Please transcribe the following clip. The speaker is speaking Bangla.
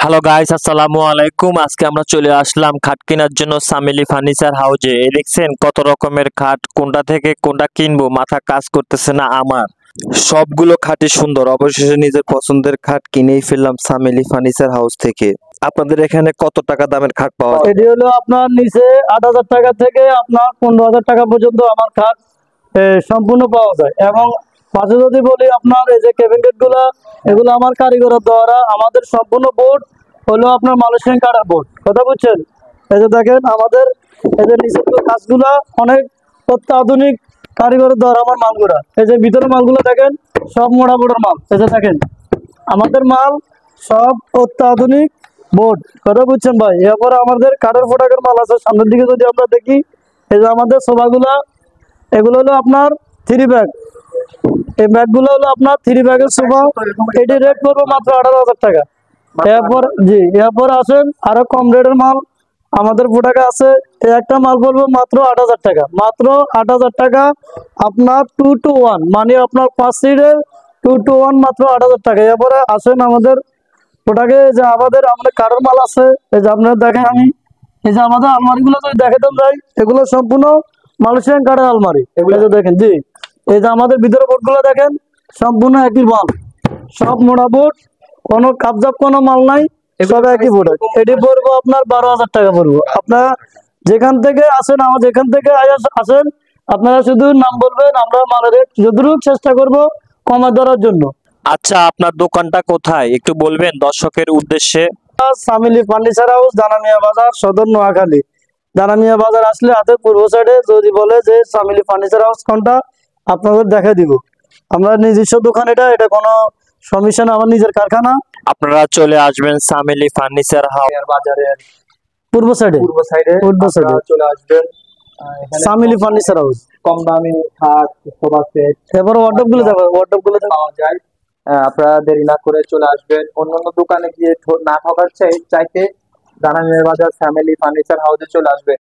হ্যালো গাইস, আসসালামু আলাইকুম। আজকে আমরা চলে আসলাম খাট কেনার জন্য সামিলি ফার্নিচার হাউজে। এই দেখছেন কত রকমের খাট, কোনটা থেকে কোনটা কিনবো মাথা কাজ করতেছে না আমার। সবগুলো খাটই সুন্দর। অবশেষে নিজের পছন্দের খাট কিনেই ফেললাম সামিলি ফার্নিচার হাউস থেকে। আপনাদের এখানে কত টাকা দামের খাট পাওয়া যায়? এটি হলো আপনার নিচে 8,000 টাকা থেকে আপনার 15,000 টাকা পর্যন্ত আমার খাট সম্পূর্ণ পাওয়া যায়। এবং পাশে যদি বলি আপনার এই যে ক্যাবিনেট গুলা, এগুলো আমার কারিগরের দ্বারা আমাদের সম্পূর্ণ বোর্ড হলো আপনার মালয়েশিয়ান কাঠের বোর্ড। কথা বুঝছেন? এই যে দেখেন আমাদের এই যে নিচের কাজগুলা অনেক অত্যাধুনিক কারিগরের দ্বারা আমার মালগুলা, এই যে ভিতরে মালগুলো দেখেন সব মোড়া বোর্ডের মাল। এই যে দেখেন আমাদের মাল সব অত্যাধুনিক বোর্ড। কথা বুঝছেন ভাই? এরপরে আমাদের কাঠের ফোটাকের মাল আছে। সামনের দিকে যদি আমরা দেখি, এই যে আমাদের সোফাগুলা, এগুলো হলো আপনার 3 ব্যাগ। এই ব্যাগগুলো হলো আপনার 3 ব্যাগের সোফা। এটি রেট পড়বে মাত্র 18,000 টাকা। এরপর এরপর আসেন আরো কম রেটের মাল আমাদের ফোটাকে আছে। এই একটা মাল পড়বে মাত্র 8,000 টাকা। মাত্র 8,000 টাকা আপনার 2 to 1, মানে আপনার 5 সিটের 2 to 1 মাত্র 8,000 টাকা। এরপরে আসেন আমাদের ওটাকে যে আমাদের কাঠের মাল আছে। এই যে আপনারা দেখেন, আমি এই যে আমাদের আলমারি গুলো যদি দেখাতাম যাই, এগুলো সম্পূর্ণ মালয়েশিয়ান কাঠের আলমারি। এগুলো যে দেখেন, এই যে আমাদের ভিতরে বোর্ড গুলো দেখেন সম্পূর্ণ একই মাল, সব মোড়া বোর্ড, কোনো কাপজাপ কোনো মাল নাই, সব একই বোর্ড। এটি পড়বো আপনার 12,000 টাকা পড়বো। আপনারা যেখান থেকে আসেন, আমার যেখান থেকে আসেন, আপনারা শুধু নাম বলবেন, আমরা মালের রেট যতটুকু চেষ্টা করবো কমা ধরার জন্য। আচ্ছা, আপনার দোকানটা কোথায় একটু বলবেন দর্শকের উদ্দেশ্যে? সামিলি ফার্নিচার হাউস, দানামিয়া বাজার, সদর নোয়াখালী। দানামিয়া বাজার আসলে হাতের পূর্ব সাইডে যদি বলে যে সামিলি ফার্নিচার হাউস কোনটা, আপনাদের দেখা দিব। আমরা নিজস্ব দোকান, এটা এটা কোনো সমস্যা না, আমার নিজের কারখানা। আপনারা চলে আসবেন সামিলি ফার্নিচার হাউস বাজারের পূর্ব সাইডে পূর্ব সাইডে চলে আসবেন। এখানে সামিলি ফার্নিচার হাউস। কম দামি খাট, সোফা সেট এবার ওয়ার্ডরোব গুলো দেখো, ওয়ার্ডরোব গুলো দেখো। পাওয়া যায়। আপনারা দেরি না করে চলে আসবেন। অন্যান্য দোকানে গিয়ে না ঠকার চাইতে জানানের বাজার ফ্যামিলি ফার্নিচার হাউসে চলে আসবেন।